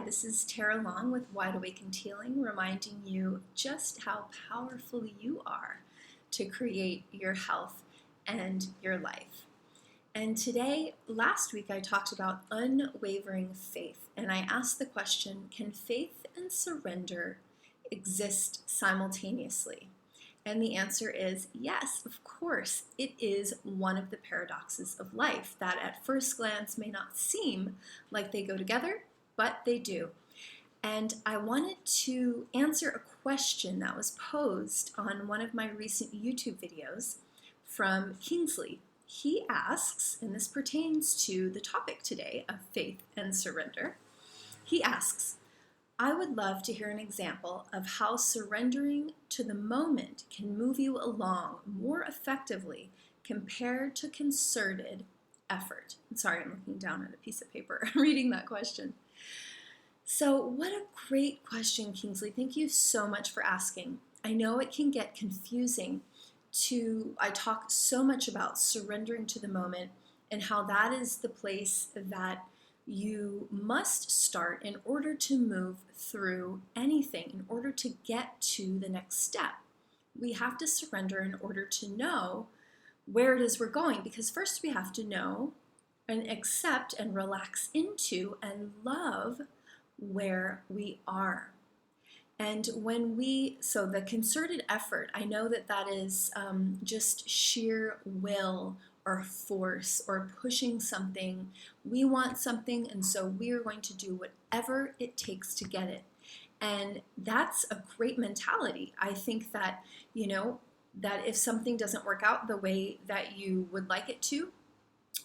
this is Tara Long with Wide Awakened Healing, reminding you just how powerful you are to create your health and your life. And today, last week, I talked about unwavering faith, and I asked the question, can faith and surrender exist simultaneously? And the answer is yes, of course. It is one of the paradoxes of life that at first glance may not seem like they go together, but they do. And I wanted to answer a question that was posed on one of my recent YouTube videos from Kingsley. He asks, and this pertains to the topic today of faith and surrender. He asks, I would love to hear an example of how surrendering to the moment can move you along more effectively compared to concerted effort. Sorry, I'm looking down at a piece of paper reading that question. So what a great question, Kingsley. Thank you so much for asking. I know it can get confusing I talk so much about surrendering to the moment and how that is the place that you must start in order to move through anything, in order to get to the next step. We have to surrender in order to know where it is we're going, because first we have to know and accept and relax into and love where we are. And so the concerted effort, I know that is just sheer will or force or pushing something. We want something, and so we are going to do whatever it takes to get it. And that's a great mentality. I think that, that if something doesn't work out the way that you would like it to,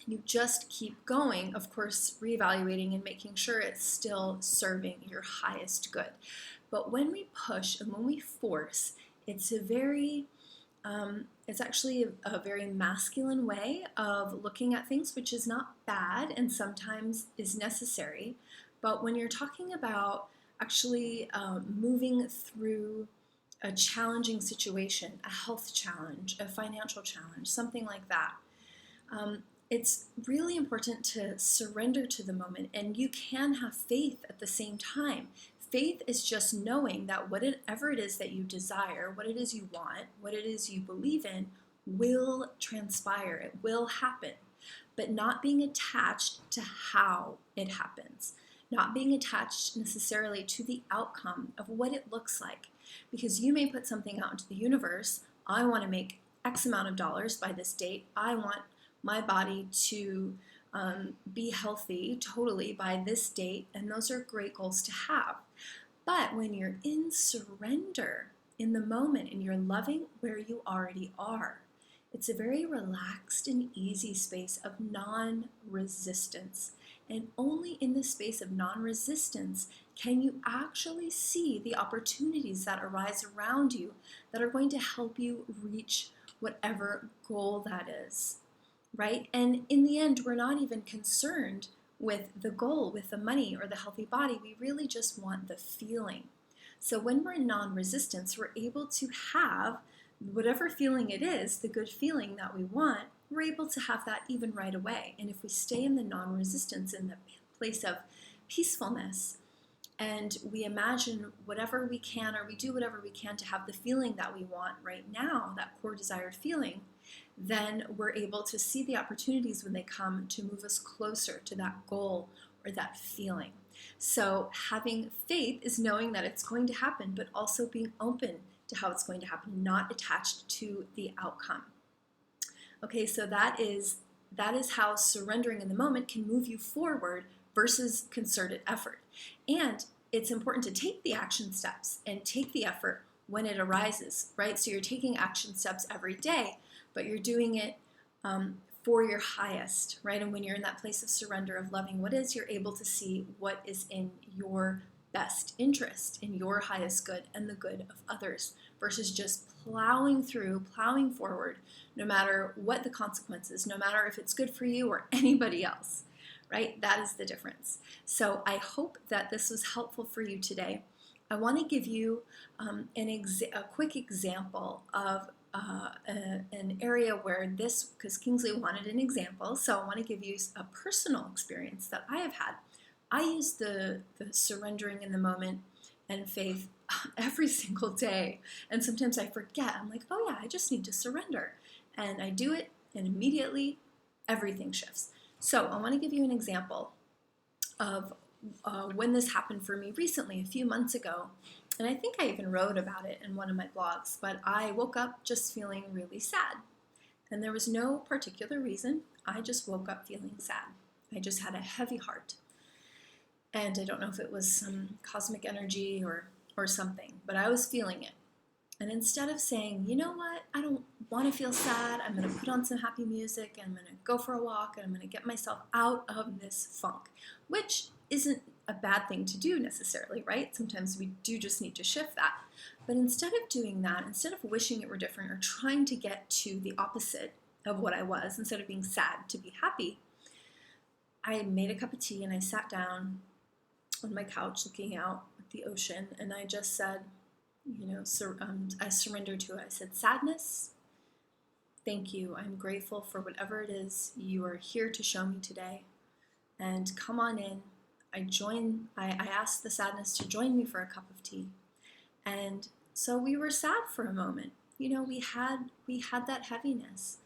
you just keep going, of course, reevaluating and making sure it's still serving your highest good. But when we push and when we force, it's actually a very masculine way of looking at things, which is not bad and sometimes is necessary. But when you're talking about actually moving through a challenging situation, a health challenge, a financial challenge, something like that, it's really important to surrender to the moment, and you can have faith at the same time. Faith is just knowing that whatever it is that you desire, what it is you want, what it is you believe in, will transpire. It will happen, but not being attached to how it happens, not being attached necessarily to the outcome of what it looks like, because you may put something out into the universe. I want to make X amount of dollars by this date. I want my body to be healthy totally by this date, and those are great goals to have. But when you're in surrender in the moment and you're loving where you already are, it's a very relaxed and easy space of non-resistance. And only in this space of non-resistance can you actually see the opportunities that arise around you that are going to help you reach whatever goal that is. Right? And in the end, we're not even concerned with the goal, with the money or the healthy body. We really just want the feeling. So when we're in non-resistance, we're able to have whatever feeling it is, the good feeling that we want, we're able to have that even right away. And if we stay in the non-resistance, in the place of peacefulness, and we imagine whatever we can, or we do whatever we can to have the feeling that we want right now, that core desired feeling, then we're able to see the opportunities when they come to move us closer to that goal or that feeling. So having faith is knowing that it's going to happen, but also being open to how it's going to happen, not attached to the outcome. Okay, so that is how surrendering in the moment can move you forward versus concerted effort. And it's important to take the action steps and take the effort when it arises, right? So you're taking action steps every day, but you're doing it for your highest, right? And when you're in that place of surrender, of loving what is, you're able to see what is in your best interest, in your highest good and the good of others, versus just plowing forward, no matter what the consequences, no matter if it's good for you or anybody else, right? That is the difference. So I hope that this was helpful for you today. I want to give you a quick example of an area where this, because Kingsley wanted an example, so I want to give you a personal experience that I have had. I use the surrendering in the moment and faith every single day. And sometimes I forget. I'm like, oh yeah, I just need to surrender. And I do it, and immediately everything shifts. So I want to give you an example of when this happened for me recently, a few months ago. And I think I even wrote about it in one of my blogs, but I woke up just feeling really sad. And there was no particular reason. I just woke up feeling sad. I just had a heavy heart. And I don't know if it was some cosmic energy or something, but I was feeling it. And instead of saying, you know what, I don't want to feel sad, I'm going to put on some happy music, and I'm going to go for a walk, and I'm going to get myself out of this funk, which isn't a bad thing to do necessarily, right? Sometimes we do just need to shift that. But instead of doing that, instead of wishing it were different or trying to get to the opposite of what I was, instead of being sad to be happy, I made a cup of tea and I sat down on my couch looking out at the ocean, and I just said, I surrendered to it. I said, sadness, thank you. I'm grateful for whatever it is you are here to show me today. And come on in. I asked the sadness to join me for a cup of tea. And so we were sad for a moment. We had that heaviness.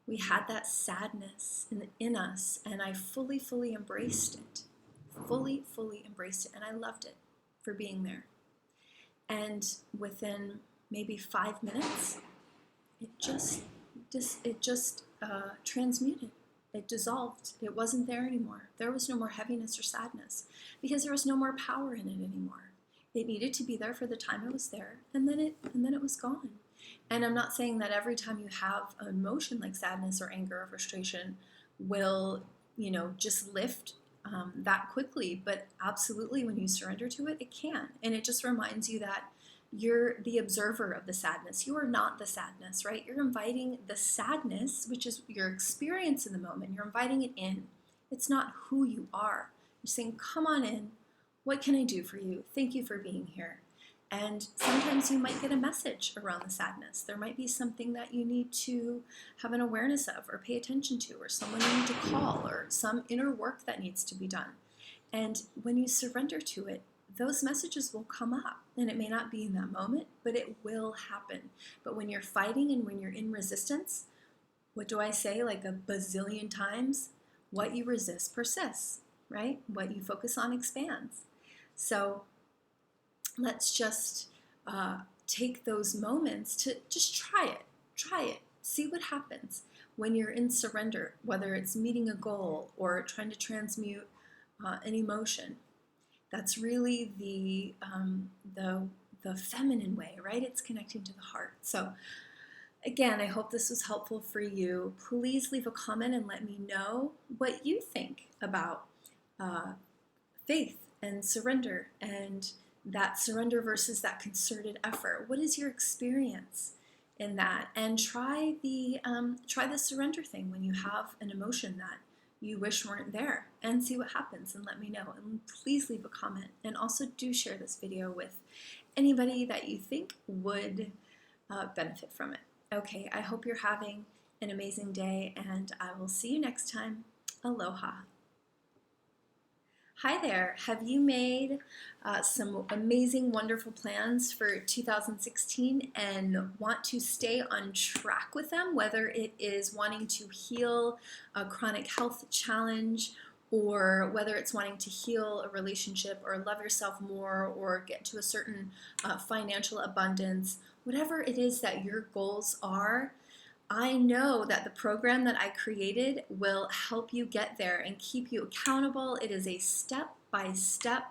We had that sadness in us, and I fully embraced it. Fully embraced it, and I loved it for being there. And within maybe 5 minutes, it just transmuted. It dissolved. It wasn't there anymore. There was no more heaviness or sadness because there was no more power in it anymore. It needed to be there for the time it was there, and then it was gone. And I'm not saying that every time you have an emotion like sadness or anger or frustration will, just lift that quickly, but absolutely when you surrender to it, it can. And it just reminds you that you're the observer of the sadness. You are not the sadness, right? You're inviting the sadness, which is your experience in the moment. You're inviting it in. It's not who you are. You're saying, come on in. What can I do for you? Thank you for being here. And sometimes you might get a message around the sadness. There might be something that you need to have an awareness of or pay attention to, or someone you need to call, or some inner work that needs to be done. And when you surrender to it, those messages will come up. And it may not be in that moment, but it will happen. But when you're fighting and when you're in resistance, what do I say like a bazillion times? What you resist persists, right? What you focus on expands. So let's just take those moments to just try it, see what happens when you're in surrender, whether it's meeting a goal or trying to transmute an emotion. That's really the feminine way, right? It's connecting to the heart. So again, I hope this was helpful for you. Please leave a comment and let me know what you think about faith and surrender, and that surrender versus that concerted effort. What is your experience in that? And try the surrender thing when you have an emotion that you wish weren't there, and see what happens, and let me know. And please leave a comment, and also do share this video with anybody that you think would benefit from it. Okay, I hope you're having an amazing day, and I will see you next time. Aloha. Hi there. Have you made some amazing, wonderful plans for 2016 and want to stay on track with them, whether it is wanting to heal a chronic health challenge, or whether it's wanting to heal a relationship or love yourself more or get to a certain financial abundance, whatever it is that your goals are? I know that the program that I created will help you get there and keep you accountable. It is a step-by-step,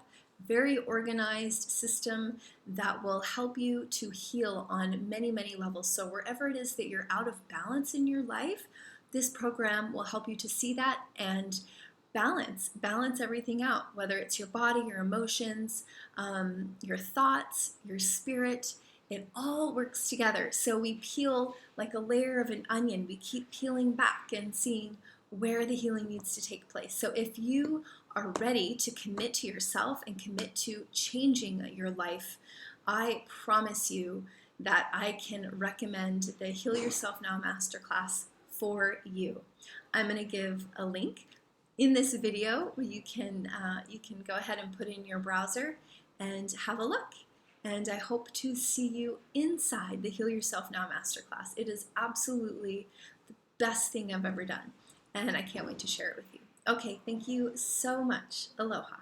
very organized system that will help you to heal on many, many levels. So wherever it is that you're out of balance in your life, this program will help you to see that and balance everything out, whether it's your body, your emotions, your thoughts, your spirit. It all works together. So we peel like a layer of an onion. We keep peeling back and seeing where the healing needs to take place. So if you are ready to commit to yourself and commit to changing your life, I promise you that I can recommend the Heal Yourself Now Masterclass for you. I'm going to give a link in this video, you can go ahead and put in your browser and have a look. And I hope to see you inside the Heal Yourself Now Masterclass. It is absolutely the best thing I've ever done, and I can't wait to share it with you. Okay, thank you so much. Aloha.